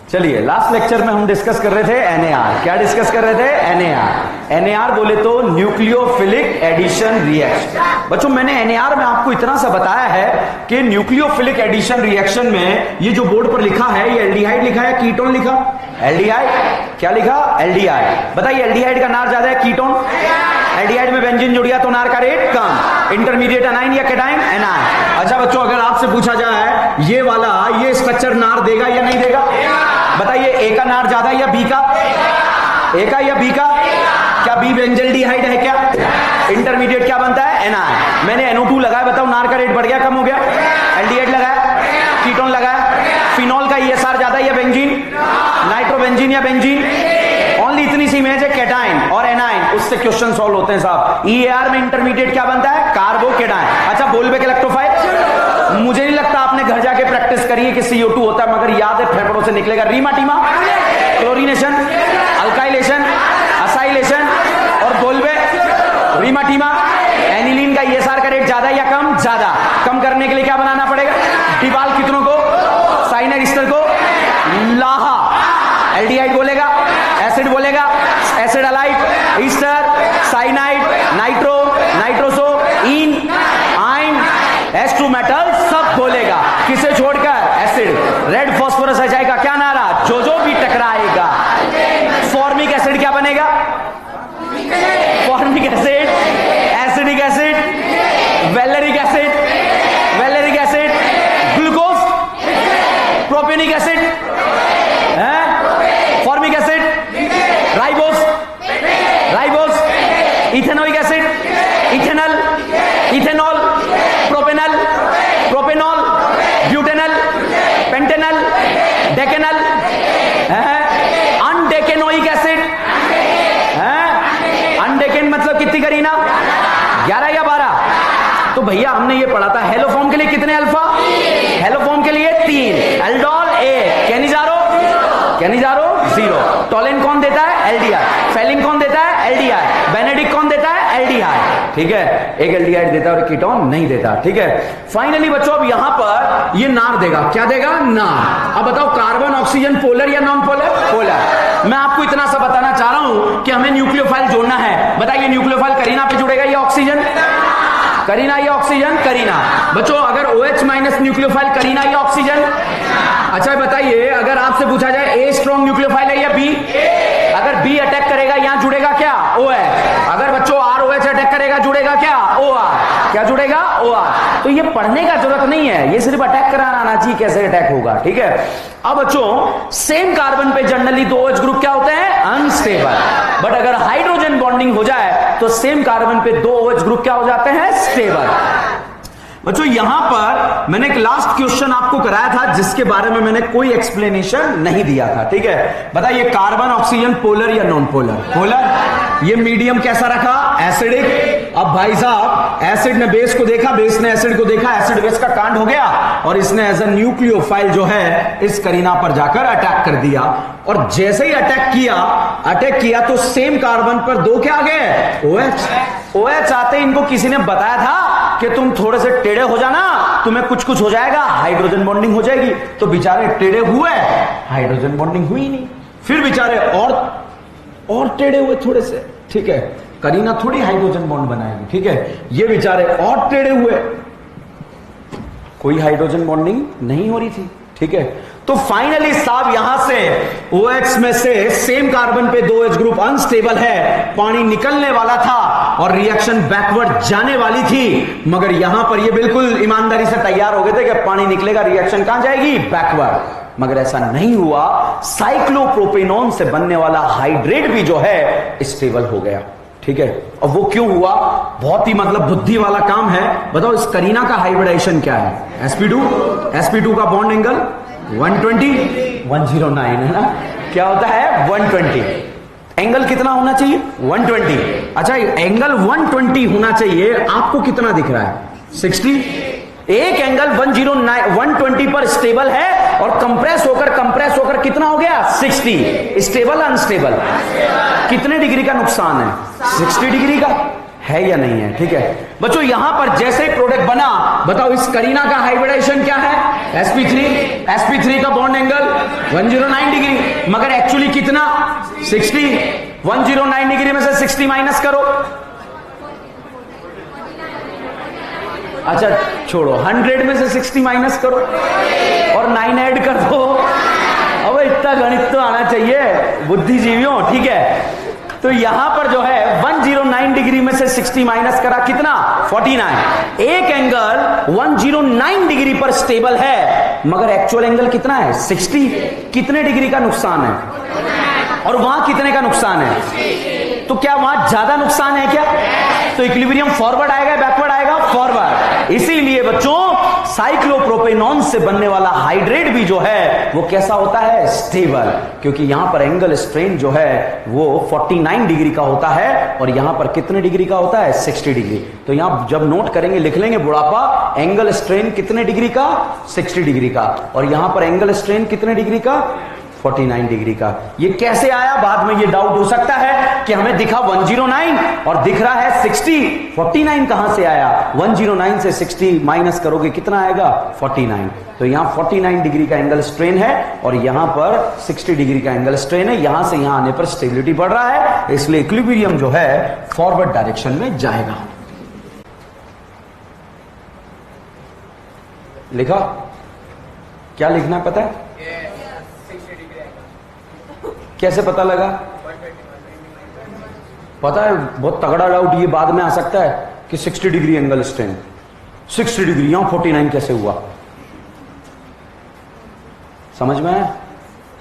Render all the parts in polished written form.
चलिए, last lecture में हम डिस्कस कर रहे थे एनएआर। क्या डिस्कस कर रहे थे? एनएआर। एनएआर बोले तो न्यूक्लियोफिलिक एडिशन रिएक्शन। बच्चों, मैंने एनएआर में आपको इतना सा बताया है कि न्यूक्लियोफिलिक एडिशन रिएक्शन में ये जो बोर्ड पर लिखा है, ये एल्डिहाइड लिखा है, कीटोन लिखा? एल्डिहाइड। क्या लिखा? एल्डिहाइड। बताइए, एल्डिहाइड का नार ज्यादा है, कीटोन? एल्डिहाइड में बेंजीन जुड़ गया तो नार का रेट कम। इंटरमीडिएट एनाइन या केटाइन? एनाइन। अच्छा बच्चों, अगर आपसे पूछा जाए ये वाला ये स्ट्रक्चर नार देगा या नहीं देगा? बताइए, ए का नार ज्यादा या बी का? ए का या बी का? क्या बी बेंजल्डिहाइड है? क्या इंटरमीडिएट क्या बनता है? एनाइन। मैंने NO2 लगाया, बताओ नार का रेट बढ़ गया कम हो गया? एल्डिहाइड लगाया, कीटोन लगाया। फिनॉल का ESR ज्यादा या बेंजीन? नाइट्रोबेंजीन या बेंजीन? ओनली इतनी सी इमेज है, केटाइन और एनाइन, उससे क्वेश्चन सॉल्व होते हैं साहब। EAR में इंटरमीडिएट क्या बनता है? कार्बोकेटाइन। अच्छा, बोलबेक इलेक्ट्रोफाइल? मुझे नहीं लगता आपने घर जाके प्रैक्टिस करी है कि CO2 होता है, मगर याद है फेफड़ों से निकलेगा। रीमाटीमा, क्लोरीनेशन, अल्काइलेशन, असाइलेशन और बोलबेक, रीमाटीमा। एनिलीन का ESR का रेट ज्यादा या कम? ज्यादा। कम करने के लिए क्या बनाना पड़ेगा? डिबाल कितनों को? साइनाइड ईस्टर को? लाहा। एल्डिहाइड बोलेगा, एसिड बोलेगा, acid halide, ester, cyanide, nitro, nitroso, ene, yne, S2 metal सब बोलेगा। किसे छोड़कर? एसिड। रेड फास्फोरस HI का क्या नारा? जो जो भी टकराएगा। फॉर्मिक एसिड क्या बनेगा? Formic acid, acidic acid, valeric acid, valeric acid, glucose, propanoic acid, formic acid, ribose, ribose, ethanoic acid, ethanal, ethanol, propanal, propanol, butanal, pentanal, decanal, undecanoic acid, undecane मतलब कितनी करीना? 11 या 12? तो भैया हमने ये पढ़ा था, हेलोफॉर्म के लिए कितने अल्फा? हेलोफॉर्म के लिए 3, एल्डोल 1, कैनिजारो 0। टोलेन कौन देता है? एल्डिहाइड। फेलिन कौन देता है? एल्डिहाइड। बेनेडिक्ट कौन देता है? एल्डिहाइड। ठीक है, एक एल्डिहाइड देता है और कीटोन नहीं देता। ठीक है, फाइनली बच्चों अब यहां पर ये नार देगा। क्या देगा? नार। अब बताओ, कार्बन ऑक्सीजन पोलर या नॉन पोलर? पोलर। मैं आपको इतना सा बताना चाह रहा हूं कि हमें न्यूक्लियोफाइल जोड़ना है। बताइए, न्यूक्लियोफाइल करीना पे जुड़ेगा या ऑक्सीजन? करीना या ऑक्सीजन? करीना। बच्चों, अगर OH माइनस न्यूक्लियोफाइल करीना या ऑक्सीजन? अच्छा बताइए, अगर आपसे पूछा जाए A स्ट्रॉन्ग न्यूक्लियोफाइल है या B? अगर B अटैक करेगा यहां जुड़ेगा क्या? OH। अगर बच्चों ROH अटैक करेगा जुड़ेगा क्या? OR। क्या जुड़ेगा? OR। तो ये पढ़ने का जरूरत नहीं है, ये सिर्फ अटैक कराना आना चाहिए कैसे अटैक होगा। ठीक है, अब बच्चों सेम कार्बन पे जनरली 2 OH ग्रुप क्या होते हैं? अनस्टेबल। बट अगर हाइड्रोजन बॉन्डिंग हो जाए तो सेम कार्बन पे 2 OH ग्रुप क्या हो जाते हैं? स्टेबल। बच्चों, यहां पर मैंने एक लास्ट क्वेश्चन आपको कराया था जिसके बारे में मैंने कोई एक्सप्लेनेशन नहीं दिया था। ठीक है, बताइए कार्बन ऑक्सीजन पोलर या नॉन पोलर? पोलर। ये मीडियम कैसा रखा? एसिडिक। अब भाई साहब, एसिड ने बेस को देखा, बेस ने एसिड को देखा, एसिड बेस का कांड हो गया और इसने एज अ न्यूक्लियोफाइल जो है इस करीना पर जाकर अटैक कर दिया। और जैसे ही अटैक किया तो सेम कार्बन पर 2 क्या आ गए? OH आते इनको किसी ने बताया था कि तुम थोड़े से टेढ़े हो जाना, तुम्हें कुछ हो जाएगा, हाइड्रोजन बॉन्डिंग हो जाएगी। तो बेचारे टेढ़े हुए, हाइड्रोजन बॉन्डिंग हुई नहीं। फिर बेचारे और टेढ़े हुए थोड़े से। ठीक है, करीना थोड़ी हाइड्रोजन बॉन्ड बनाएगी। ठीक है, ये बेचारे और टेढ़े हुए, कोई हाइड्रोजन बॉन्डिंग नहीं हो रही थी। ठीक है, तो फाइनली साहब यहां से OH में से सेम कार्बन पे 2 OH ग्रुप अनस्टेबल है, पानी निकलने वाला था और रिएक्शन बैकवर्ड जाने वाली थी। मगर यहां पर ये बिल्कुल ईमानदारी से तैयार हो गए थे कि पानी निकलेगा, रिएक्शन कहां जाएगी? बैकवर्ड। मगर ऐसा नहीं हुआ। साइक्लोप्रोपेनॉन से बनने वाला हाइड्रेट भी जो है स्टेबल हो गया। ठीक है, और वो क्यों हुआ? बहुत ही मतलब बुद्धि वाला काम है। बताओ, इस करीना का हाइब्रिडाइजेशन क्या है? sp2 का बॉन्ड एंगल 109 है ना? क्या होता है? 120। एंगल कितना होना चाहिए? 120। अच्छा, एंगल 120 होना चाहिए, आपको कितना दिख रहा है? 60। एक एंगल 120 पर स्टेबल है और कंप्रेस होकर कितना हो गया? 60। Stable unstable? कितने डिग्री का नुकसान है? 60 डिग्री का है या नहीं है? ठीक है बच्चों, यहां पर जैसे प्रोडक्ट बना, बताओ इस करीना का हाइब्रिडाइजेशन क्या है? sp3 का बॉन्ड एंगल 109 डिग्री, मगर एक्चुअली कितना? 60। 109 डिग्री में से 60 माइनस करो, अच्छा छोड़ो, 100 में से 60 माइनस करो और 9 ऐड कर दो। अब इतना गणित तो आना चाहिए बुद्धिजीवियों, ठीक है। तो यहां पर जो है 109 डिग्री में से 60 माइनस करा, कितना? 49। एक एंगल 109 डिग्री पर स्टेबल है, मगर एक्चुअल एंगल कितना है? 60। कितने डिग्री का नुकसान है? और वहां कितने का नुकसान है? तो क्या वहां ज्यादा नुकसान है क्या? तो इक्विलिब्रियम फॉरवर्ड आएगा, बैकवर्ड आएगा? फॉरवर्ड। इसीलिए बच्चों साइक्लोप्रोपेनॉन से बनने वाला हाइड्रेट भी जो है वो कैसा होता है? स्टेबल, क्योंकि यहां पर एंगल स्ट्रेन जो है वो 49 डिग्री का होता है और यहां पर कितने डिग्री का होता है? 60 डिग्री। तो यहां जब नोट करेंगे लिख लेंगे बुढ़ापा, एंगल स्ट्रेन कितने डिग्री का? 60 डिग्री का। और यहां पर एंगल स्ट्रेन कितने डिग्री का? 49 डिग्री का। ये कैसे आया? बाद में ये डाउट हो सकता है कि हमें दिखा 109 और दिख रहा है 60, 49 कहां से आया? 109 से 60 माइनस करोगे कितना आएगा? 49। तो यहां 49 डिग्री का एंगल स्ट्रेन है और यहां पर 60 डिग्री का एंगल स्ट्रेन है। यहां से यहां आने पर स्टेबिलिटी बढ़ रहा है, इसलिए इक्विलिब्रियम जो है फॉरवर्ड डायरेक्शन में जाएगा। लिखा? क्या लिखना पता है? कैसे पता लगा? पता है, बहुत तगड़ा डाउट ये बाद में आ सकता है कि 60 डिग्री एंगल स्ट्रेन, 60 डिग्री, यहां 49 कैसे हुआ? समझ में आया?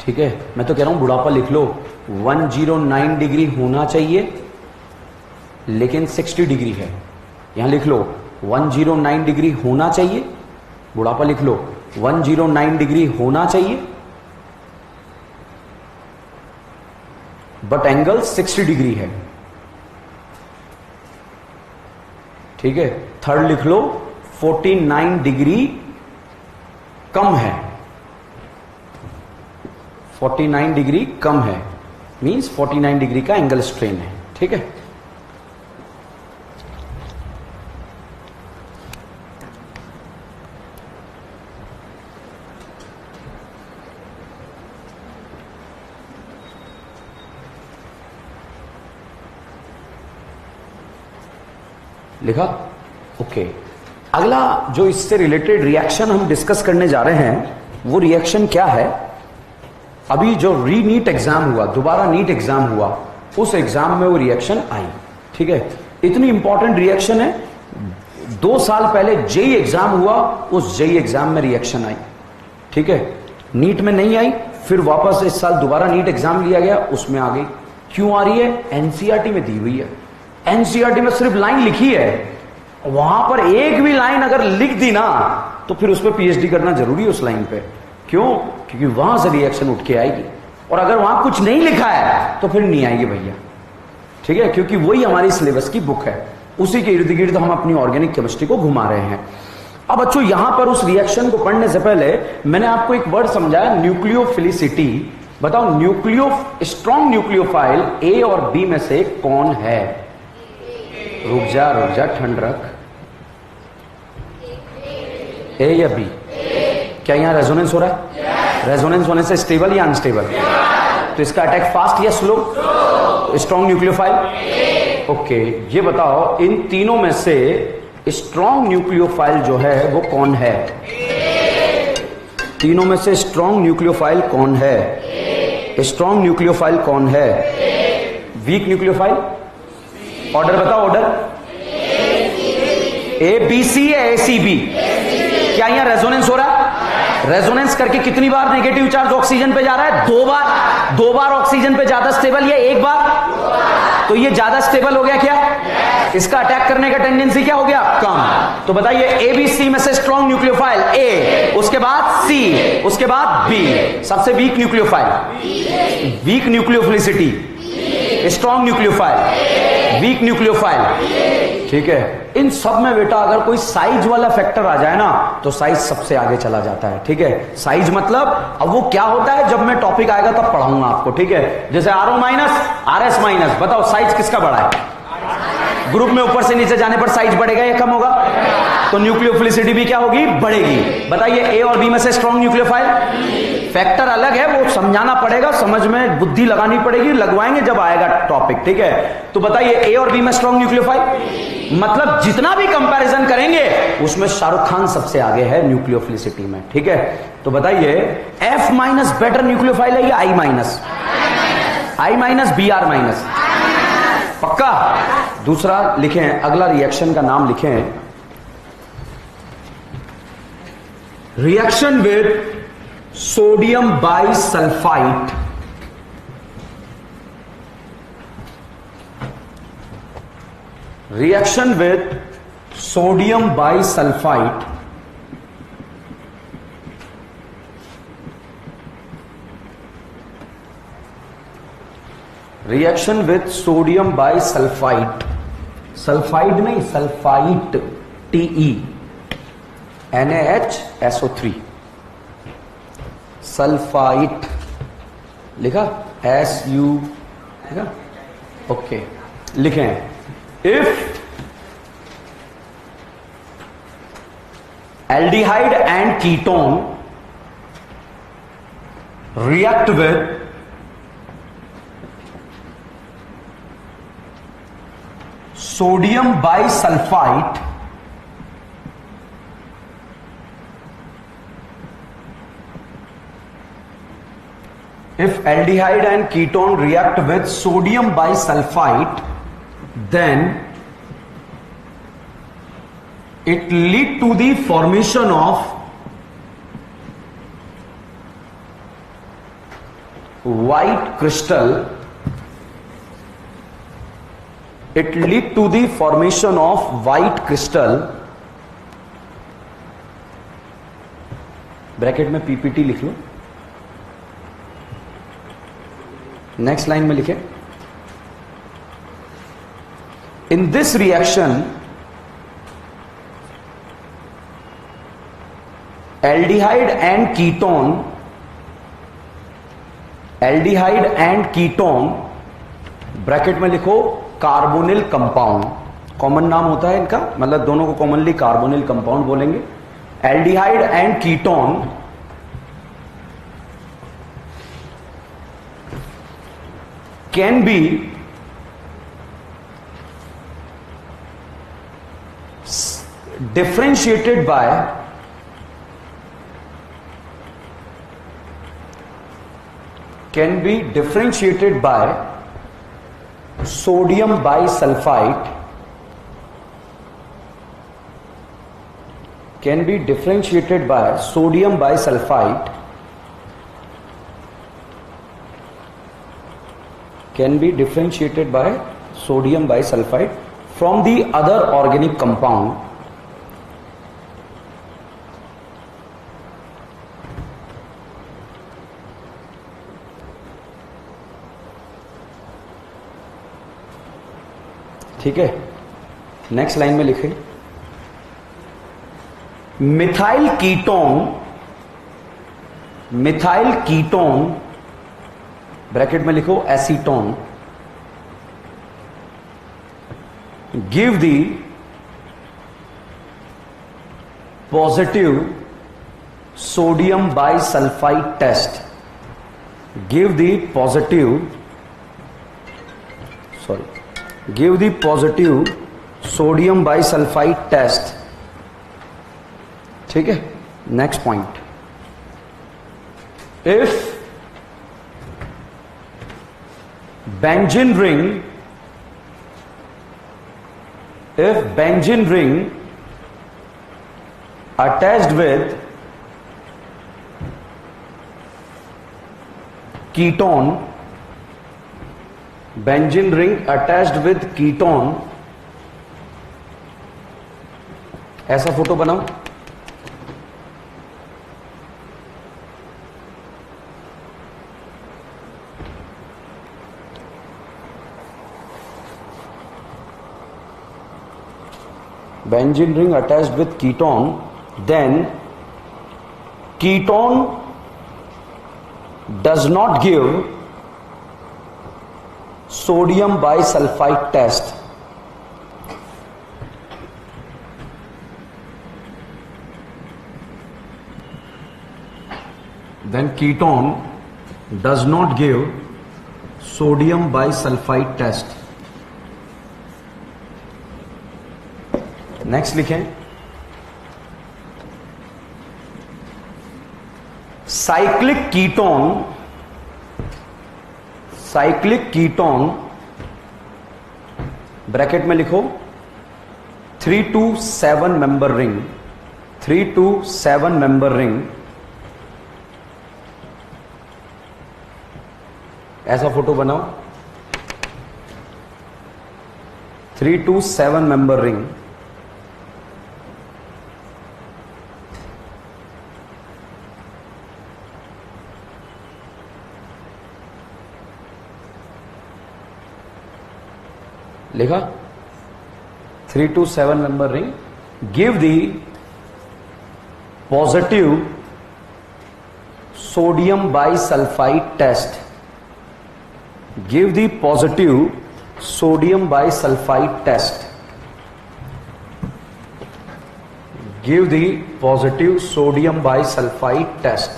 ठीक है, मैं तो कह रहा हूं बुढ़ापा लिख लो, 109 डिग्री होना चाहिए लेकिन 60 डिग्री है। यहां लिख लो 109 डिग्री होना चाहिए, बुढ़ापा लिख लो 109 डिग्री होना चाहिए, बट एंगल 60 डिग्री है। ठीक है, थर्ड लिख लो 49 डिग्री कम है, 49 डिग्री कम है, मींस 49 डिग्री का एंगल स्ट्रेन है। ठीक है, लिखा? ओके। अगला जो इससे रिलेटेड रिएक्शन हम डिस्कस करने जा रहे हैं वो रिएक्शन क्या है? अभी जो री नीट एग्जाम हुआ, दोबारा नीट एग्जाम हुआ, उस एग्जाम में वो रिएक्शन आई। ठीक है, इतनी इंपॉर्टेंट रिएक्शन है। 2 साल पहले जेई एग्जाम हुआ, उस जेई एग्जाम में रिएक्शन आई। ठीक है, नीट में नहीं आई, फिर वापस इस साल दोबारा नीट एग्जाम लिया गया, उसमें आ गई। क्यों आ रही है? एनसीईआरटी में दी हुई है। एनसीईआरटी में सिर्फ लाइन लिखी है, वहां पर एक भी लाइन अगर लिख दी ना तो फिर उस पर पीएचडी करना जरूरी है उस लाइन पे। क्यों? क्योंकि वहां से रिएक्शन उठ के आएगी, और अगर वहां कुछ नहीं लिखा है तो फिर नहीं आएगी भैया। ठीक है, क्योंकि वही हमारी सिलेबस की बुक है, उसी के इर्द गिर्द हम अपनी ऑर्गेनिक केमिस्ट्री को घुमा रहे हैं। अब बच्चों यहां पर उस रिएक्शन को पढ़ने से पहले मैंने आपको एक वर्ड समझाया, न्यूक्लियोफिलिसिटी। बताओ स्ट्रॉन्ग न्यूक्लियोफाइल ए और बी में से कौन है? रुक जा ठंड रख। ए या बी? क्या यहां रेजोनेंस हो रहा है? रेजोनेंस होने से स्टेबल या अनस्टेबल? तो इसका अटैक फास्ट या स्लो? Strong nucleophile. ओके, ये बताओ इन तीनों में से स्ट्रॉन्ग न्यूक्लियोफाइल जो है वो कौन है? तीनों में से स्ट्रॉन्ग न्यूक्लियोफाइल कौन है? स्ट्रॉन्ग न्यूक्लियोफाइल कौन है? Weak nucleophile? ऑर्डर बताओ, ऑर्डर। ए बी सी या ए सी बी? क्या यहां रेजोनेंस हो रहा है? रेजोनेंस करके कितनी बार नेगेटिव चार्ज ऑक्सीजन पे जा रहा है? 2 बार। 2 बार ऑक्सीजन पे ज्यादा स्टेबल या 1 बार? तो ये ज्यादा स्टेबल हो गया क्या? इसका अटैक करने का टेंडेंसी क्या हो गया? कम। तो बताइए ए बी सी में से स्ट्रॉन्ग न्यूक्लियोफाइल ए, उसके बाद सी, उसके बाद बी। सबसे weak nucleophile, weak nucleophilicity, strong nucleophile, weak nucleophile. ठीक है, इन सब में बेटा अगर कोई साइज वाला फैक्टर आ जाए ना तो साइज सबसे आगे चला जाता है। ठीक है, साइज मतलब अब वो क्या होता है जब मैं टॉपिक आएगा तब पढ़ाऊंगा आपको। ठीक है, जैसे RO माइनस RS माइनस, बताओ साइज किसका बड़ा है? ग्रुप में ऊपर से नीचे जाने पर साइज बढ़ेगा या कम होगा? तो न्यूक्लियोफिलिसिटी भी क्या होगी? बढ़ेगी। बताइए ए और बी में से स्ट्रॉन्ग न्यूक्लियोफाइल? फैक्टर अलग है, वो समझाना पड़ेगा, समझ में बुद्धि लगानी पड़ेगी, लगवाएंगे जब आएगा टॉपिक, ठीक है? तो बताइए ए और बी में स्ट्रॉन्ग न्यूक्लियोफाइल, मतलब जितना भी कंपैरिजन करेंगे उसमें शाहरुख खान सबसे आगे है न्यूक्लियोफिलिसिटी में, ठीक है? तो बताइए एफ माइनस बेटर न्यूक्लियोफाइल है या I minus? I minus, B R minus, पक्का? दूसरा लिखें, अगला रिएक्शन का नाम लिखें, reaction with sodium bisulphite. Reaction with sodium bisulphite reaction with sodium bisulphite, sulphide नहीं सल्फाइट, TE NaHSO3, सल्फाइट लिखा, SU लिखा, ओके। लिखें if aldehyde and ketone react with sodium bisulfite if aldehyde and ketone react with sodium bisulfite, then it lead to the formation of white crystal. It lead to the formation of white crystal, bracket में PPT लिख लो, next line में लिखे, in this reaction aldehyde and ketone bracket में लिखो carbonyl compound, common नाम होता है इनका, मतलब दोनों को कॉमनली कार्बोनिल कंपाउंड बोलेंगे। Aldehyde and ketone can be differentiated by sodium bisulfite, can be differentiated by sodium bisulfite, can be differentiated by sodium bisulfite from the other organic compound ठीक है। नेक्स्ट लाइन में लिखे methyl ketone bracket में लिखो acetone give the positive sodium bisulfite test, give the positive sodium bisulfite test, ठीक है। Next point, if benzene ring attached with ketone, benzene ring attached with ketone, ऐसा photo बनाओ, benzene ring attached with ketone, then ketone does not give sodium bisulfite test, then ketone does not give sodium bisulfite test. Next लिखें cyclic ketone bracket में लिखो 3 to 7 member ring, 3 to 7 member ring, ऐसा photo बनाओ 3 to 7 member ring, लिखा 3 to 7 member ring, give the positive sodium bisulfite test, give the positive sodium bisulfite test, give the positive sodium bisulfite test.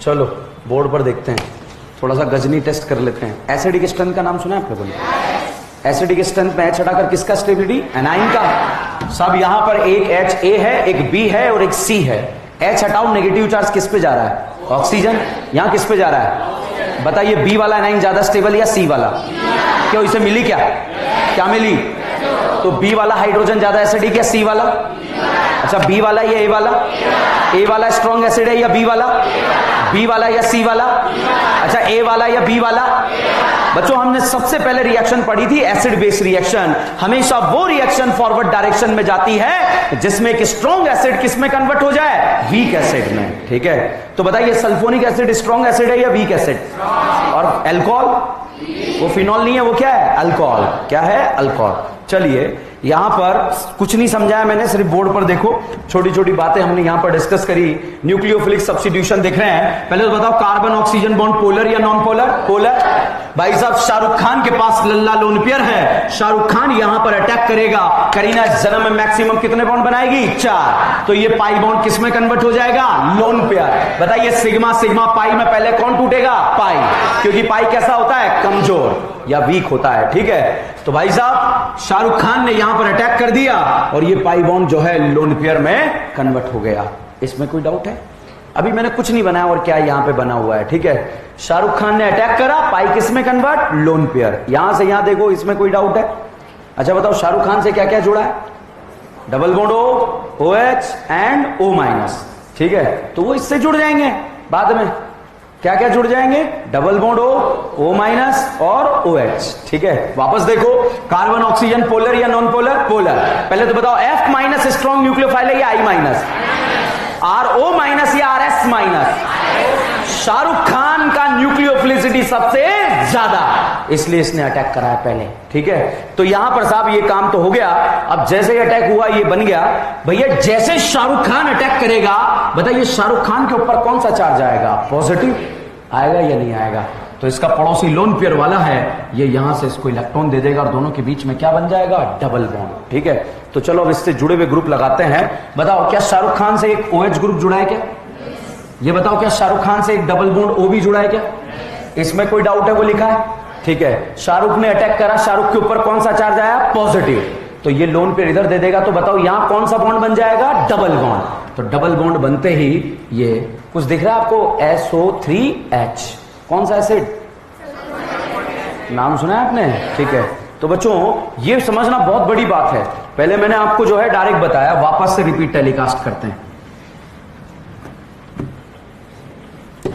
चलो board पर देखते हैं, थोड़ा सा Ghazni test कर लेते हैं। एसिडिक स्ट्रेंथ का नाम सुना है आपने? बोले एसिडिक स्ट्रेंथ में H हटाकर किसका स्टेबिलिटी? एनाइन का। सब यहां पर एक H A है, एक B है और एक C है। H हटाओ, नेगेटिव चार्ज किस पे जा रहा है? ऑक्सीजन। यहां किस पे जा रहा है? बताइए, B वाला एनाइन ज्यादा स्टेबल या C वाला? क्यों, इसे मिली क्या? क्या मिली? तो B वाला हाइड्रोजन ज्यादा एसिडिक या C वाला? अच्छा, B वाला या A वाला? A वाला स्ट्रॉन्ग एसिड है या B वाला? B वाला या C वाला? अच्छा, A वाला या B वाला? बच्चों, हमने सबसे पहले रिएक्शन पढ़ी थी एसिड बेस रिएक्शन। हमेशा वो रिएक्शन फॉरवर्ड डायरेक्शन में जाती है जिसमें एक स्ट्रॉन्ग एसिड किस में कन्वर्ट हो जाए? वीक एसिड में। ठीक है, तो बताइए सल्फोनिक एसिड स्ट्रॉन्ग एसिड है या वीक एसिड? और अल्कोहल? वो फिनॉल नहीं है, वो क्या है? अल्कोहल। क्या है? अल्कोहल। चलिए, यहां पर कुछ नहीं समझाया मैंने, सिर्फ बोर्ड पर देखो, छोटी छोटी बातें हमने यहां पर डिस्कस करी। न्यूक्लियोफिलिक सब्स्टिट्यूशन देख रहे हैं। पहले तो बताओ, कार्बन ऑक्सीजन बॉन्ड पोलर या नॉन पोलर? पोलर। भाई साहब, शाहरुख खान के पास लल्ला लोन पेयर है, शाहरुख खान यहां पर अटैक करेगा, करीना जन्म में मैक्सिमम कितने बॉन्ड बनाएगी? 4। तो ये पाई बॉन्ड किस में कन्वर्ट हो जाएगा? Lone pair. बताइए, सिग्मा सिग्मा पाई में पहले कौन टूटेगा? पाई, क्योंकि पाई कैसा होता है? कमजोर या वीक होता है। ठीक है, तो भाई साहब शाहरुख खान ने यहां पर अटैक कर दिया और ये पाई बॉन्ड जो है लोन पेयर में कन्वर्ट हो गया। इसमें कोई डाउट है? अभी मैंने कुछ नहीं बनाया और क्या यहां पे बना हुआ है। ठीक है, शाहरुख खान ने अटैक करा, पाई किस में कन्वर्ट? Lone pair. यहां से यहां देखो, इसमें कोई डाउट है? अच्छा बताओ, शाहरुख खान से क्या क्या जुड़ा है? Double bond O, OH and O-। ठीक है, तो वो इससे जुड़ जाएंगे बाद में। क्या क्या जुड़ जाएंगे? डबल बॉन्ड O- और OH। ठीक है, वापस देखो, कार्बन ऑक्सीजन पोलर या नॉन पोलर? पोलर। पहले तो बताओ, F- स्ट्रॉन्ग न्यूक्लियोफाइल है या I-? RO- या RS-? शाहरुख खान का न्यूक्लियोफिलिसिटी सबसे ज्यादा, इसलिए इसने अटैक करा है पहले। ठीक है, तो यहां पर साहब ये काम तो हो गया। अब जैसे ही अटैक हुआ ये बन गया। भैया, जैसे शाहरुख खान अटैक करेगा, बताइए शाहरुख खान के ऊपर कौन सा चार्ज आएगा? पॉजिटिव आएगा या नहीं आएगा? तो इसका पड़ोसी लोन पेयर वाला है, ये यहां से इसको इलेक्ट्रॉन दे देगा और दोनों के बीच में क्या बन जाएगा? Double bond. ठीक है, तो चलो अब इससे जुड़े हुए ग्रुप लगाते हैं। बताओ, क्या शाहरुख खान से एक OH ग्रुप जुड़ा है क्या? ये बताओ, क्या शाहरुख खान से एक डबल बॉन्ड O भी जुड़ा है क्या? इसमें कोई डाउट है? वो लिखा है। ठीक है, शाहरुख ने अटैक करा, शाहरुख के ऊपर कौन सा चार्ज आया? पॉजिटिव। तो ये लोन पेयर इधर दे देगा, तो बताओ यहां कौन सा बॉन्ड बन जाएगा? Double bond. तो डबल बॉन्ड बनते ही ये कुछ दिख रहा है आपको? SO3H। कौन सा एसिड? नाम सुना है आपने? ठीक है, तो बच्चों ये समझना बहुत बड़ी बात है। पहले मैंने आपको जो है डायरेक्ट बताया, वापस से रिपीट टेलीकास्ट करते हैं।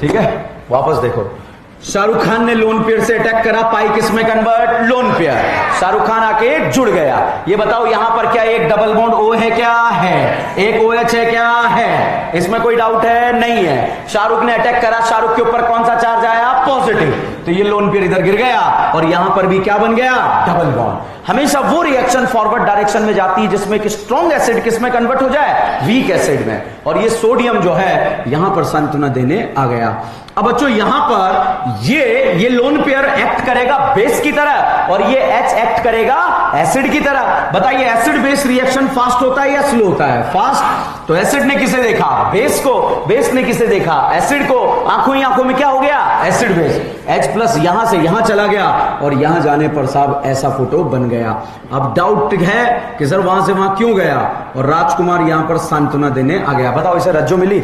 ठीक है, वापस देखो, शाहरुख खान ने लोन पेयर से अटैक करा, पाई किस में convert? Lone pair. Shahrukh Khan आके जुड़ गया। ये बताओ, यहां पर क्या एक डबल बॉन्ड O है? क्या है? एक OH है? क्या है? इसमें कोई डाउट है? नहीं है। शाहरुख ने अटैक करा, शाहरुख के ऊपर कौन सा चार्ज आया? पॉजिटिव। तो ये लोन पेयर इधर गिर गया और यहां पर भी क्या बन गया? Double bond. हमेशा वो रिएक्शन फॉरवर्ड डायरेक्शन में जाती है जिसमें कि स्ट्रॉन्ग एसिड किस में कन्वर्ट हो जाए, वीक एसिड में। और ये सोडियम जो है यहां पर सांत्वना देने आ गया। अब बच्चों यहां पर ये लोन पेयर एक्ट करेगा बेस की तरह और ये H एक्ट करेगा एसिड की तरह। बताइए एसिड बेस रिएक्शन फास्ट होता है या स्लो होता है? फास्ट। तो एसिड ने किसे देखा? बेस को। बेस ने किसे देखा? एसिड को। आंखों ही आंखों में क्या हो गया? Acid base. H प्लस यहां से यहां चला गया और यहां जाने पर साहब ऐसा फोटो बन गया। अब डाउट है कि सर वहां से वहां क्यों गया? और राजकुमार यहां पर सांत्वना देने आ गया। बताओ इसे रज्जो मिली?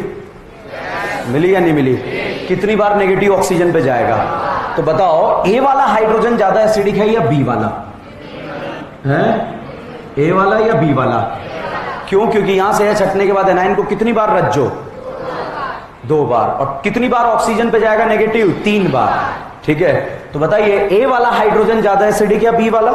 मिली या नहीं मिली? कितनी बार नेगेटिव ऑक्सीजन पे जाएगा? तो बताओ ए वाला हाइड्रोजन ज्यादा एसिडिक है या बी वाला है? ए वाला या बी वाला? क्यों? क्योंकि यहां से H हटने के बाद एनाइन को कितनी बार रज्जो? 2 बार। और कितनी बार ऑक्सीजन पे जाएगा नेगेटिव? 3 बार। ठीक है, तो बताइए ए वाला हाइड्रोजन ज्यादा एसिडिक या बी वाला?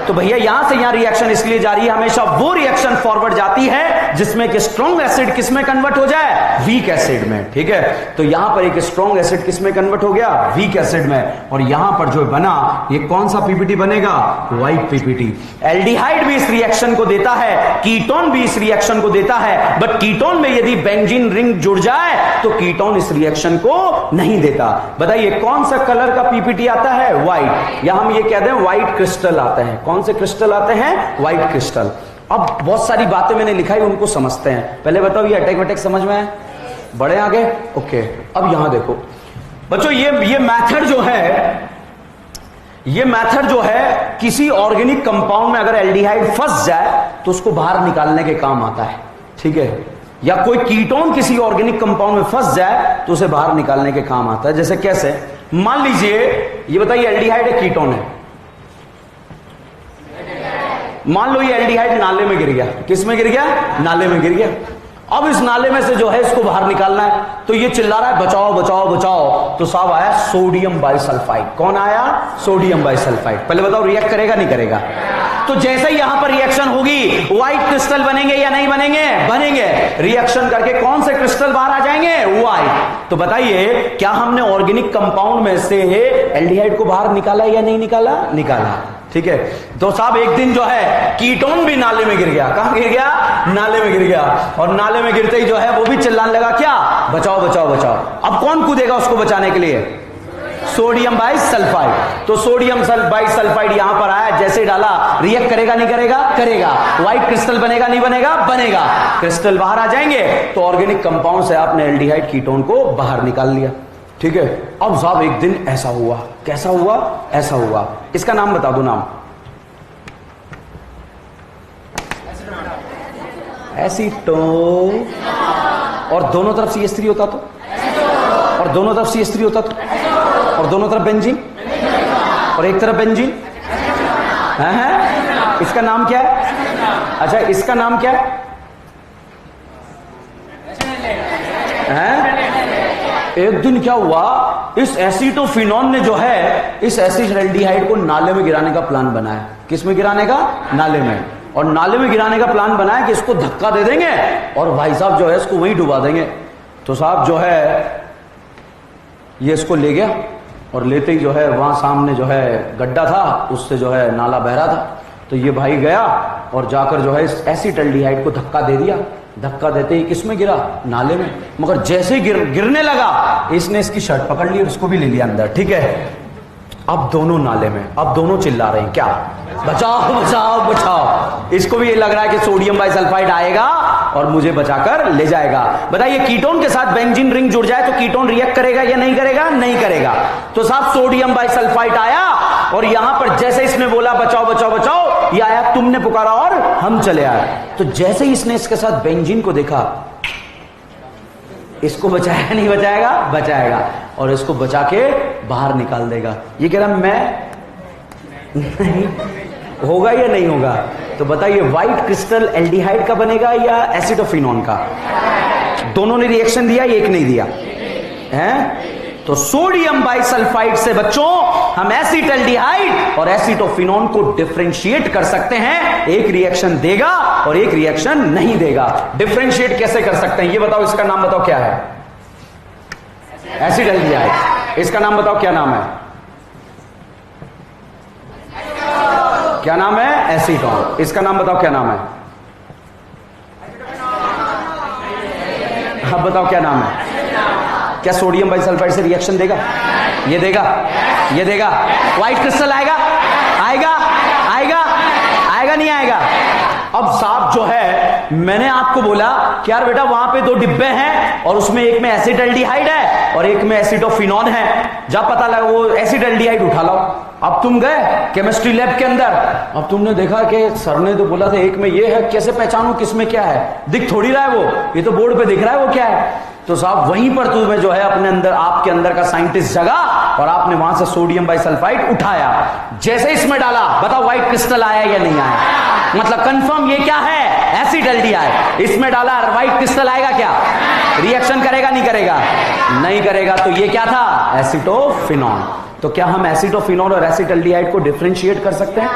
तो भैया यहां से यहां रिएक्शन इसलिए जा रही है, हमेशा वो रिएक्शन फॉरवर्ड जाती है जिसमें कि स्ट्रॉन्ग एसिड किस में कन्वर्ट हो जाए? वीक एसिड में। ठीक है, तो यहां पर एक स्ट्रॉन्ग एसिड किस में कन्वर्ट हो गया? वीक एसिड में। और यहां पर जो बना ये कौन सा पीपीटी बनेगा? White PPT. एल्डिहाइड भी इस रिएक्शन को देता है, कीटोन भी इस रिएक्शन को देता है, बट कीटोन में यदि बेंजीन रिंग जुड़ जाए तो कीटोन इस रिएक्शन को नहीं देता। बताइए कौन सा कलर का पीपीटी आता है? व्हाइट। या हम ये कहते हैं व्हाइट क्रिस्टल आते हैं। कौन से क्रिस्टल आते हैं? White crystal. अब बहुत सारी बातें मैंने लिखाई उनको समझते हैं। पहले बताओ ये अटैक वटैक समझ में है? बढ़े आगे? ओके। अब यहां देखो बच्चों, ये मेथड जो है, ये मेथड जो है किसी ऑर्गेनिक कंपाउंड में अगर एल्डिहाइड फंस जाए तो उसको बाहर निकालने के काम आता है। ठीक है, या कोई कीटोन किसी ऑर्गेनिक कंपाउंड में फंस जाए तो उसे बाहर निकालने के काम आता है। जैसे कैसे? मान लीजिए ये बताइए एल्डिहाइड है कीटोन है। मान लो ये एल्डिहाइड नाले में गिर गया। किस में गिर गया? नाले में गिर गया। अब इस नाले में से जो है इसको बाहर निकालना है, तो ये चिल्ला रहा है बचाओ बचाओ बचाओ। तो साहब आया सोडियम बाइसल्फाइड। कौन आया? Sodium bisulphide. पहले बताओ रिएक्ट करेगा नहीं करेगा? तो जैसे ही यहां पर रिएक्शन होगी व्हाइट क्रिस्टल बनेंगे या नहीं बनेंगे? बनेंगे। रिएक्शन करके कौन से क्रिस्टल बाहर आ जाएंगे? व्हाइट। तो बताइए क्या हमने ऑर्गेनिक कंपाउंड में से एल्डिहाइड को बाहर निकाला या नहीं निकाला? निकाला। ठीक है, तो साहब एक दिन जो है कीटोन भी नाले में गिर गया। कहां गिर गया? नाले में गिर गया। और नाले में गिरते ही जो है वो भी चिल्लाने लगा क्या? बचाओ बचाओ बचाओ। अब कौन कूदेगा उसको बचाने के लिए? Sodium bisulphide. तो सोडियम बाइसल्फाइड यहां पर आया, जैसे डाला रिएक्ट करेगा नहीं करेगा? करेगा। व्हाइट क्रिस्टल बनेगा नहीं बनेगा? बनेगा। क्रिस्टल बाहर आ जाएंगे तो ऑर्गेनिक कंपाउंड से आपने एल्डिहाइड कीटोन को बाहर निकाल लिया। ठीक है, अब साहब एक दिन ऐसा हुआ। कैसा हुआ? ऐसा हुआ। इसका नाम बता दो। नाम? एसीटो। और दोनों तरफ CH3 होता तो? और दोनों तरफ CH3 होता तो? और दोनों तरफ बेंजीन? और एक तरफ बेंजीन? है? इसका नाम क्या है? अच्छा इसका नाम क्या है? एक दिन क्या हुआ, इस एसीटोफिनॉन ने जो है इस एसिटाल्डिहाइड को नाले में गिराने का प्लान बनाया। किस में गिराने का? नाले में। और नाले में गिराने का प्लान बनाया कि इसको धक्का दे देंगे और भाई साहब जो है इसको वहीं डुबा देंगे। तो साहब जो है ये इसको ले गया और लेते ही जो है वहां सामने जो है गड्ढा था, उससे जो है नाला बह रहा था। तो ये भाई गया और जाकर जो है इस एसिटाल्डिहाइड को धक्का दे दिया। धक्का देते ही किसमें गिरा? नाले में। मगर जैसे ही गिरने लगा इसने इसकी शर्ट पकड़ ली और इसको भी ले लिया अंदर। ठीक है, अब दोनों नाले में, अब दोनों चिल्ला रहे हैं क्या? बचाओ बचाओ बचाओ। इसको भी ये लग रहा है कि सोडियम बाइसल्फाइड आएगा और मुझे बचाकर ले जाएगा। बताइए कीटोन के साथ बेंजीन रिंग जुड़ जाए तो कीटोन रिएक्ट करेगा या नहीं करेगा? नहीं करेगा। तो साहब सोडियम बाइसल्फाइड आया और यहां पर जैसे इसने बोला बचाओ बचाओ बचाओ, ये आया, तुमने पुकारा और हम चले आए। तो जैसे ही इसने इसके साथ बेंजीन को देखा, इसको बचाया नहीं बचाएगा? बचाएगा। और इसको बचा के बाहर निकाल देगा। ये कह रहा मैं नहीं होगा या नहीं होगा? तो बताइए व्हाइट क्रिस्टल एल्डिहाइड का बनेगा या एसिटोफिनॉन का? दोनों ने रिएक्शन दिया, एक नहीं दिया है? तो सोडियम बाइसल्फाइड से बच्चों हम एसिटाल्डिहाइड और एसिटोफिनॉन को डिफरेंशिएट कर सकते हैं। एक रिएक्शन देगा और एक रिएक्शन नहीं देगा। डिफरेंशिएट कैसे कर सकते हैं ये बताओ। इसका नाम बताओ क्या है? एसिटाल्डिहाइड। इसका नाम बताओ क्या नाम है? क्या नाम है? एसीटोन। इसका नाम बताओ क्या नाम है? अब बताओ क्या नाम है? क्या सोडियम बाइसल्फाइड से रिएक्शन देगा? ये देगा, ये देगा। व्हाइट क्रिस्टल आएगा? आएगा? आएगा? आएगा नहीं आएगा? अब साहब जो है, मैंने आपको बोला कि यार बेटा वहां पे दो डिब्बे हैं और उसमें एक में एसिटल्डिहाइड है और एक में एसिटोफिनॉन है, जब पता लगा वो एसिटल्डिहाइड उठा लाओ। अब तुम गए केमिस्ट्री लैब के अंदर, अब तुमने देखा कि सर ने तो बोला था एक में ये है, कैसे पहचानूं किसमें क्या है? दिख थोड़ी रहा है वो, ये तो बोर्ड पे दिख रहा है वो क्या है। तो साहब वहीं पर तुम्हें जो है अपने अंदर, आपके अंदर का साइंटिस्ट जगा और आपने वहां से सोडियम बाइसल्फाइड उठाया। जैसे इसमें डाला, बताओ व्हाइट क्रिस्टल आया या नहीं आया? मतलब कंफर्म ये क्या है? एसिटल्डिहाइड। इसमें डाला व्हाइट क्रिस्टल आएगा क्या? रिएक्शन करेगा नहीं करेगा? नहीं करेगा। तो ये क्या था? एसिटोफिनॉन। तो क्या हम एसिटोफिनॉल और एसिटल्डिहाइड को डिफरेंशिएट कर सकते हैं?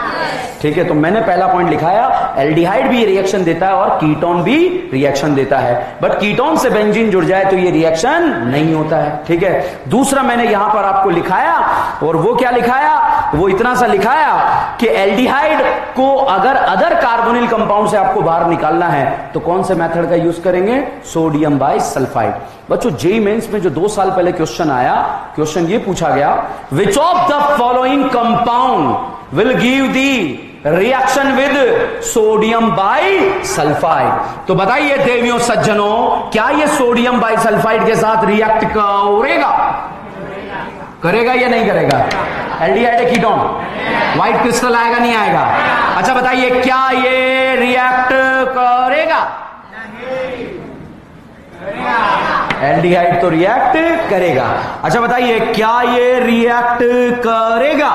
ठीक है, तो मैंने पहला पॉइंट लिखाया, एल्डिहाइड भी रिएक्शन देता है और कीटोन भी रिएक्शन देता है, बट कीटोन से बेंजीन जुड़ जाए तो ये रिएक्शन नहीं होता है। ठीक है, दूसरा मैंने यहां पर आपको लिखाया, और वो क्या लिखाया? वो इतना सा लिखाया कि एल्डिहाइड को अगर अदर कार्बोनिल कंपाउंड से आपको बाहर निकालना है तो कौन से मेथड का यूज करेंगे? Sodium bisulphide. बच्चों जेईई मेंस में जो 2 साल पहले क्वेश्चन आया, क्वेश्चन ये पूछा गया, which of the following compound will give the reaction with sodium bisulphide? तो बताइए देवियों सज्जनों, क्या ये सोडियम बाइसल्फाइड के साथ रिएक्ट करेगा? करेगा या नहीं करेगा? एल्डिहाइड है कीटोन, व्हाइट क्रिस्टल आएगा नहीं आएगा? अच्छा बताइए, क्या ये रिएक्ट करेगा? एल्डिहाइड तो रिएक्ट करेगा। अच्छा बताइए, क्या ये रिएक्ट करेगा?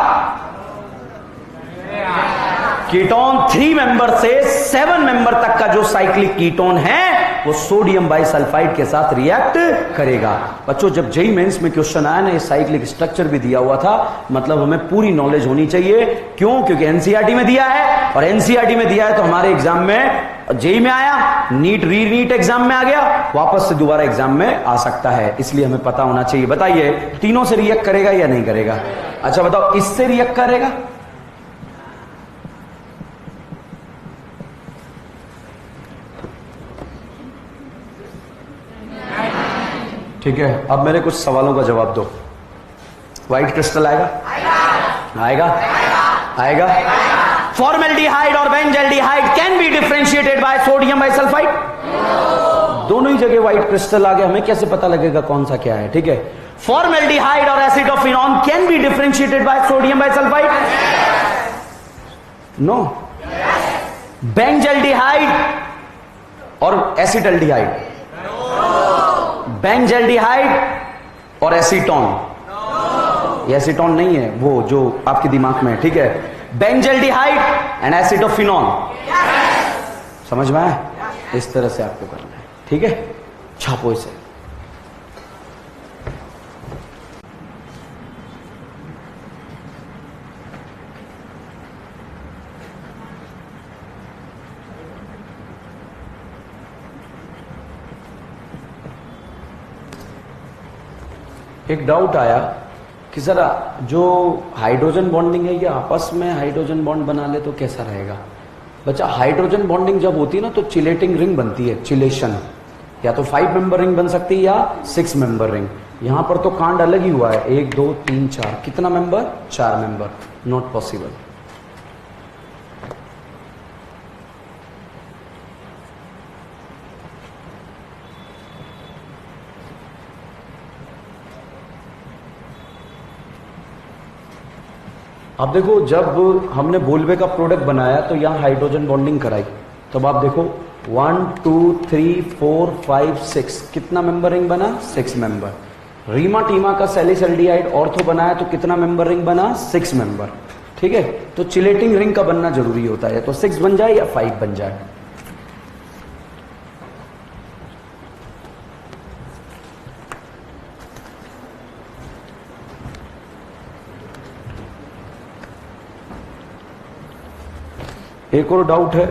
कीटोन 3 मेंबर से 7 मेंबर तक का जो साइक्लिक कीटोन है वो सोडियम बाइसल्फाइड के साथ रिएक्ट करेगा। बच्चों जब जेईई मेंस में क्वेश्चन आया ना, ये साइक्लिक स्ट्रक्चर भी दिया हुआ था, मतलब हमें पूरी नॉलेज होनी चाहिए। क्यों? क्योंकि एनसीईआरटी में दिया है, और एनसीईआरटी में दिया है तो हमारे एग्जाम में, जेईई में आया, नीट रीनीट एग्जाम में आ गया, वापस से दोबारा एग्जाम में आ सकता है, इसलिए हमें पता होना चाहिए। बताइए तीनों से रिएक्ट करेगा या नहीं करेगा? अच्छा बताओ, इससे रिएक्ट करेगा? ठीक है, अब मेरे कुछ सवालों का जवाब दो। व्हाइट क्रिस्टल आएगा? आएगा? आएगा? फॉर्मल्डिहाइड और benzaldehyde can be differentiated by sodium bisulfite? दोनों ही जगह व्हाइट क्रिस्टल आ गया, हमें कैसे पता लगेगा कौन सा क्या है? ठीक है, फॉर्मल्डिहाइड और acetophenone can be differentiated by sodium bisulfite? No. Benzaldehyde और एसिटल्डिहाइड? बेंजल्डिहाइड और एसीटोन? ये एसीटोन नहीं है, वो जो आपके दिमाग में है। ठीक है, बेंजल्डिहाइड एंड एसिटोफिनॉन, समझ में आया? इस तरह से आपको करना है। ठीक है, छापो इसे। एक डाउट आया कि जरा जो हाइड्रोजन बॉन्डिंग है ये आपस में हाइड्रोजन बॉन्ड बना ले तो कैसा रहेगा? बच्चा हाइड्रोजन बॉन्डिंग जब होती है ना तो चिलेटिंग रिंग बनती है, चिलेशन, या तो 5 मेंबर रिंग बन सकती है या 6 मेंबर रिंग। यहां पर तो कांड अलग ही हुआ है, 1 2 3 4, कितना मेंबर? 4 member, not possible. अब देखो, जब हमने बोलवे का प्रोडक्ट बनाया तो यहां हाइड्रोजन बॉन्डिंग कराई, तब आप देखो 1 2 3 4 5 6, कितना मेंबर रिंग बना? 6 मेंबर। रीमा टीमा का सैलिसल्डिहाइड ऑर्थो बनाया तो कितना मेंबर रिंग बना? 6 मेंबर। ठीक है, तो चिलेटिंग रिंग का बनना जरूरी होता है, तो 6 बन जाए या 5 बन जाए। एक और डाउट है,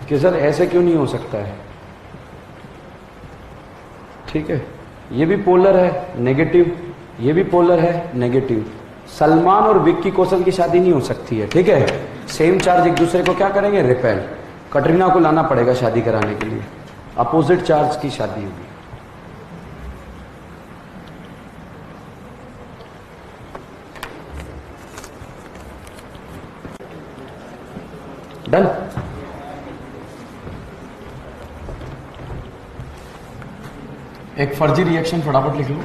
कि सर ऐसे क्यों नहीं हो सकता है, ठीक है, ये भी पोलर है नेगेटिव, ये भी पोलर है नेगेटिव। सलमान और विक्की कौशल की शादी नहीं हो सकती है, ठीक है, सेम चार्ज एक दूसरे को क्या करेंगे, रिपेल। कटरीना को लाना पड़ेगा शादी कराने के लिए, अपोजिट चार्ज की शादी होगी। डन। एक फर्जी रिएक्शन फटाफट लिख लो।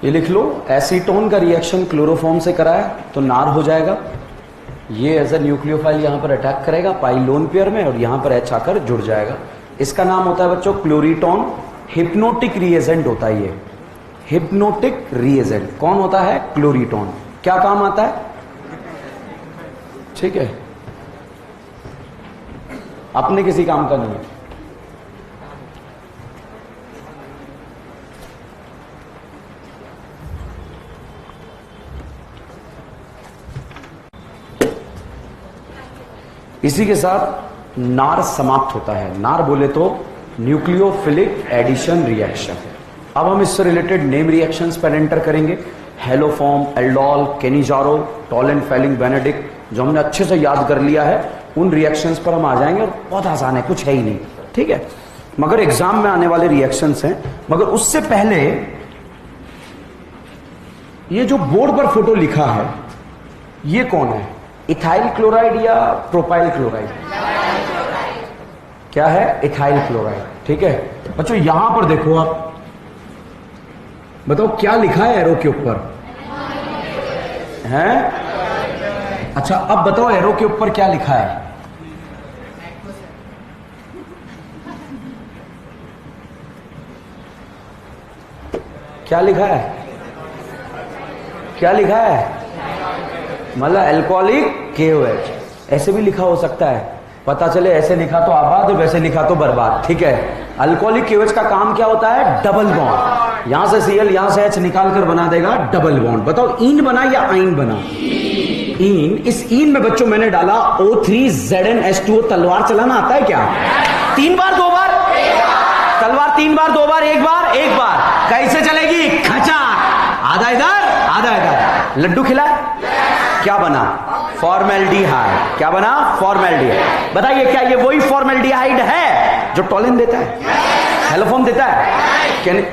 ये लिख लो, एसीटोन का रिएक्शन क्लोरोफॉर्म से कराया तो नार हो जाएगा। ये एज ए न्यूक्लियोफाइल यहां पर अटैक करेगा पाई लोन पेयर में और यहां पर एच आकर जुड़ जाएगा। इसका नाम होता है बच्चों क्लोरीटोन। हिप्नोटिक रिएजेंट होता है ये, हिप्नोटिक रिएजेंट। कौन होता है, क्लोरीटोन। क्या काम आता है, ठीक है, अपने किसी काम का नहीं है। इसी के साथ नार समाप्त होता है। नार बोले तो न्यूक्लियोफिलिक एडिशन रिएक्शन। अब हम इससे रिलेटेड नेम रिएक्शंस पर एंटर करेंगे। Haloform, aldol, Cannizzaro, Tollens, Fehling, Benedict, जो हमने अच्छे से याद कर लिया है, उन रिएक्शंस पर हम आ जाएंगे और बहुत आसान है, कुछ है ही नहीं, ठीक है, मगर एग्जाम में आने वाले रिएक्शंस हैं। मगर उससे पहले ये जो बोर्ड पर फोटो लिखा है ये कौन है, इथाइल क्लोराइड या प्रोपाइल क्लोराइड? क्या है, इथाइल क्लोराइड, ठीक है। बच्चों यहां पर देखो, आप बताओ क्या लिखा है एरो के ऊपर, हैं? अच्छा अब बताओ एरो के ऊपर क्या लिखा है, क्या लिखा है, क्या लिखा है? मतलब अल्कोहलिक KOH। ऐसे भी लिखा हो सकता है, पता चले ऐसे लिखा तो आबाद, वैसे लिखा तो बर्बाद, ठीक है। अल्कोहलिक KOH का काम क्या होता है, डबल बॉन्ड। यहां से Cl यहां से H निकाल कर बना देगा डबल बॉन्ड। बताओ ईन बना या आइन बना? ईन। इस ईन में बच्चों मैंने डाला O3ZnH2O। तलवार चलाना आता है क्या? 3 बार 2 बार तलवार, 3 बार 2 बार 1 बार 1 बार। कैसे चलेगी, खचा, आधा इधर आधा इधर। लड्डू खिलाए, क्या बना, फॉर्मेल्डिहाइड। क्या बना, फॉर्मेल्डिहाइड। बताइए क्या ये वही फॉर्मेल्डिहाइड है जो टोलिन देता है, हेलोफॉर्म देता है?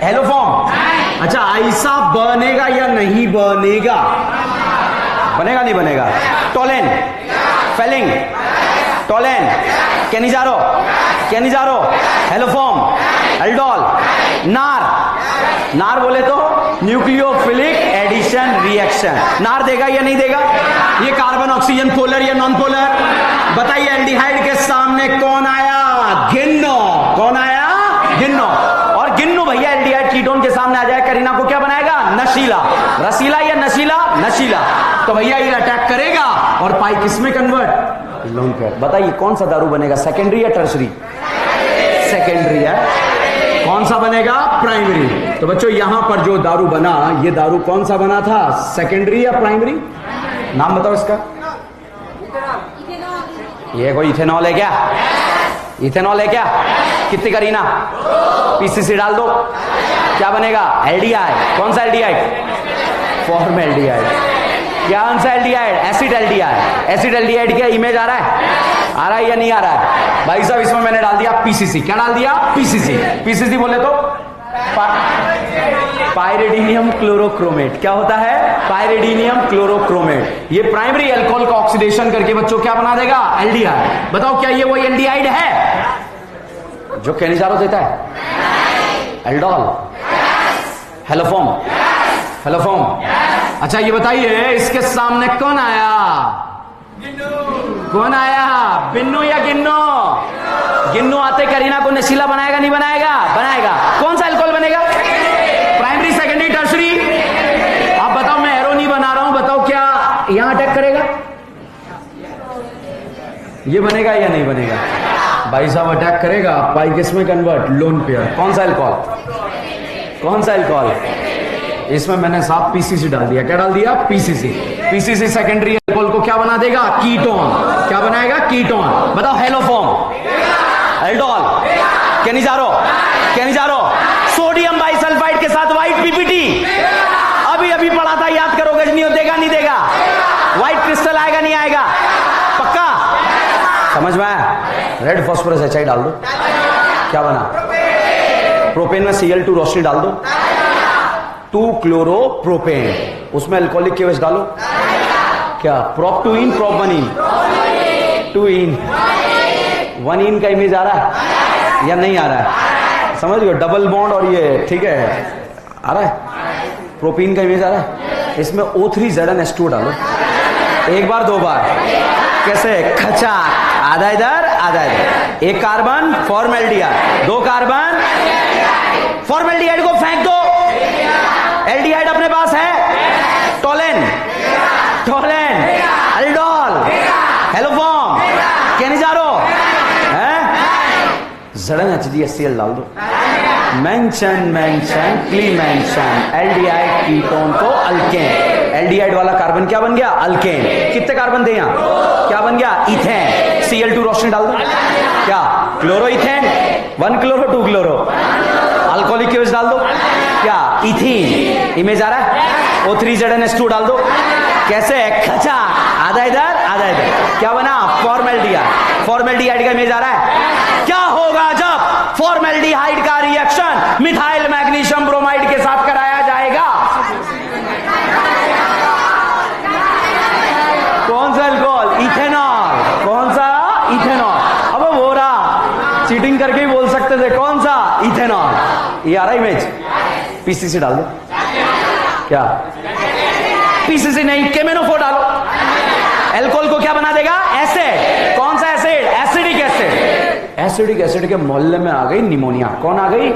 हेलोफॉर्म। अच्छा ऐसा बनेगा या नहीं बनेगा, बनेगा नहीं बनेगा? Tollens, Fehling, Tollens, Cannizzaro, Cannizzaro, haloform, aldol, नार। नार बोले तो न्यूक्लियोफिलिक एडिशन रिएक्शन। नार देगा या नहीं देगा? ये कार्बन ऑक्सीजन पोलर या नॉन पोलर? बताइए एल्डिहाइड के सामने कौन आया, गिनो। कौन आया, गिनो। और गिनो भैया एल्डिहाइड कीटोन के सामने आ जाए, करीना को क्या बनाएगा, नशीला। रसीला या नशीला, नशीला। तो भैया ये अटैक करेगा और पाई किस में कन्वर्ट, लोन पेयर। बताइए कौन सा दारू बनेगा, सेकेंडरी या टर्सरी? सेकेंडरी है। कौन सा बनेगा, प्राइमरी। तो बच्चों यहां पर जो दारू बना, ये दारू कौन सा बना था, सेकेंडरी या प्राइमरी? नाम बताओ इसका। ये कोई इथेनॉल है क्या, इथेनॉल है क्या? कितनी करीना, PCC डाल दो, क्या बनेगा, एल्डिहाइड। कौन सा एल्डिहाइड, फॉर्मेल्डिहाइड। कौन सा aldehyde, acid aldehyde. Acid aldehyde का इमेज आ रहा है, आ रहा है या नहीं आ रहा है? भाई साहब इसमें मैंने डाल दिया PCC। क्या डाल दिया, PCC। PCC बोले तो पायरिडीनियम क्लोरोक्रोमेट। क्या होता है, पायरिडीनियम क्लोरोक्रोमेट। ये प्राइमरी अल्कोहल का ऑक्सीडेशन करके बच्चों क्या बना देगा, एल्डिहाइड। बताओ क्या ये वही एल्डिहाइड है? जो कैनिजारो देता है? एल्डोल। हेलोफॉर्म? हेलोफॉर्म। अच्छा ये बताइए, इसके सामने कौन आया? कौन आया? बिन्नू या गिन्नो? गिन्नो आते करीना को नशीला बनाएगा नहीं बनाएगा? बनाएगा। कौन सा अल्कोहल बनेगा? Primary, secondary, tertiary? आप बताओ, मैं एरो नहीं बना रहा हूं, बताओ क्या यहां अटैक करेगा? ये बनेगा या नहीं बनेगा? भाई साहब अटैक करेगा। पाई किस में कन्वर्ट? Lone pair. कौन सा अल्कोहल? कौन सा अल्कोहल? इसमें मैंने साफ पीसीसी डाल दिया। क्या डाल दिया? पीसीसी। पीसीसी सेकेंडरी अल्कोहल को क्या बना देगा? कीटोन। क्या बनाएगा? कीटोन। बताओ, haloform, aldol, Cannizzaro, Cannizzaro, sodium bisulphide के साथ व्हाइट पीपीटी। अभी अभी पढ़ा था, याद करो। गजनी देगा नहीं देगा? व्हाइट क्रिस्टल आएगा नहीं आएगा? पक्का? समझ में आया? रेड फास्फोरस एचआई डाल दो, क्या बना? प्रोपेन में Cl2 रोशनी डाल दो, 2 क्लोरोप्रोपेन। उसमें अल्कोहलिक केवज डालो, क्या? प्रोप 2 इन, प्रोप 1 इन? 2 इन। 1 इन का इमेज आ रहा है या नहीं आ रहा है? समझ गए? डबल बॉन्ड और ये, ठीक है, आ रहा है? प्रोपीन का इमेज आ रहा है? इसमें O3Zn H2 डालो, एक बार दो बार। कैसे? खचा, आधा इधर आधा इधर। एक कार्बन फॉर्मेल्डिहाइड, 2 कार्बन फॉर्मेल्डिहाइड को फेंक दो। एल्डिहाइड अपने पास है? Tollens, Tollens, aldol, haloform, Cannizzaro है? ZnHgHCl डाल दो। Mention, mention, क्लीमेंशन। एल्डिहाइड कीटोन को अल्केन। एल्डिहाइड वाला कार्बन क्या बन गया? अल्केन। कितने कार्बन थे यहां? क्या बन गया? इथेन। Cl2 रोशनी डाल दो, क्या? Chloro ethane, 1 chloro 2 chloro. Alcoholic केवज डाल दो, क्या? इथीन। इमेज आ रहा है? O3Zn H2 डाल दो। कैसे? खचा, आधा इधर आधा इधर। क्या बना? फॉर्मेल्डिहाइड। फॉर्मेल्डिहाइड का इमेज आ रहा है? क्या होगा जब फॉर्मेल्डिहाइड का रिएक्शन मिथाइल मैग्नीशियम ब्रोमाइड के साथ कराया जाएगा? कौन सा अल्कोहल? इथेनॉल। कौन सा? इथेनॉल। अब वो रहा, चीटिंग करके ही बोल सकते थे। कौन सा? इथेनॉल। ये आ रहा इमेज? पीसीसी डाल दो, क्या? पीसीसी नहीं, केमेनोफोर डालो। अल्कोहल को क्या बना देगा? एसिड। कौन सा acid? Acidic acid. Acidic acid के मोहल्ले में आ गई निमोनिया। कौन आ गई?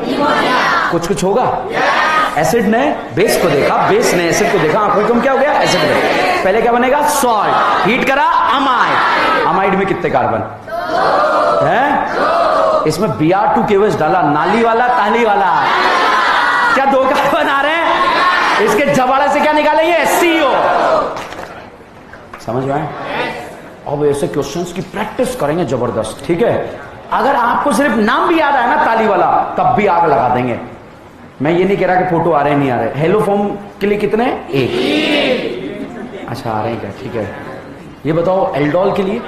कुछ कुछ होगा। एसिड ने बेस को देखा, बेस ने एसिड को देखा, आंखों में क्या हो गया? एसिड। पहले क्या बनेगा? सॉल्ट। हीट करा, अमाइड। अमाइड में कितने कार्बन है? इसमें Br2 केवज डाला, नाली वाला ताली वाला। क्या 2 कार्बन आ रहे हैं? इसके जबाड़े से क्या निकालेंगे? CO। समझ में आए? अब ऐसे क्वेश्चंस की प्रैक्टिस करेंगे जबरदस्त, ठीक है? अगर आपको सिर्फ नाम भी याद आया ना ताली वाला, तब भी आग लगा देंगे। मैं ये नहीं कह रहा कि फोटो आ रहे नहीं आ रहे। हेलोफॉर्म के लिए कितने? 1। अच्छा आ रहे हैं क्या? ठीक है। ये बताओ एल्डोल के लिए?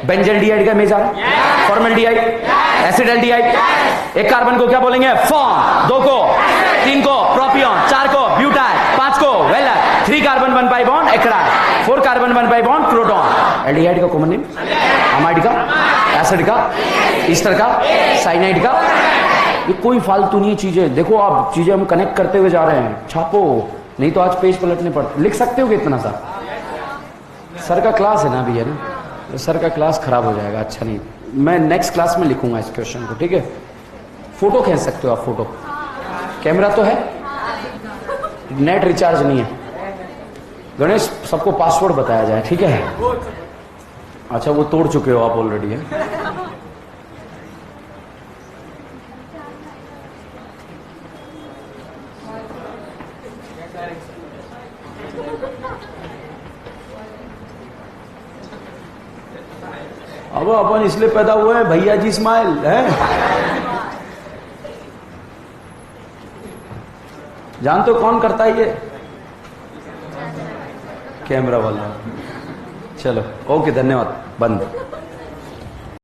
बेंजल्डिहाइड का इमेज आ रहा है? फॉर्मेल्डिहाइड, एसिडल्डिहाइड। एक कार्बन को क्या बोलेंगे? फॉर्म। 2 को, 3 को प्रोपियन, 4 को ब्यूटाइल, 5 को valer, 3 carbon 1 pi bond acryl, 4 carbon 1 pi bond proton. Aldehyde का कॉमन नेम? अमाइड का, एसिड का, ईस्टर का, साइनाइड का। ये कोई फालतू नहीं चीजें। देखो आप चीजें हम कनेक्ट करते हुए जा रहे हैं। छापो, नहीं तो आज पेज पलटने पड़ते। लिख सकते हो इतना सा? सर का क्लास है ना अभी, है ना? सर का क्लास खराब हो जाएगा, अच्छा नहीं। मैं नेक्स्ट क्लास में लिखूंगा इस क्वेश्चन को, ठीक है? फोटो खींच सकते हो आप? फोटो, कैमरा तो है, नेट रिचार्ज नहीं है। गणेश सबको पासवर्ड बताया जाए, ठीक है? अच्छा वो तोड़ चुके हो आप ऑलरेडी, है? अब अपन इसलिए पैदा हुए हैं भैया जी स्माइल, है? जानते हो कौन करता है ये? कैमरा वाला। चलो ओके, धन्यवाद, बंद।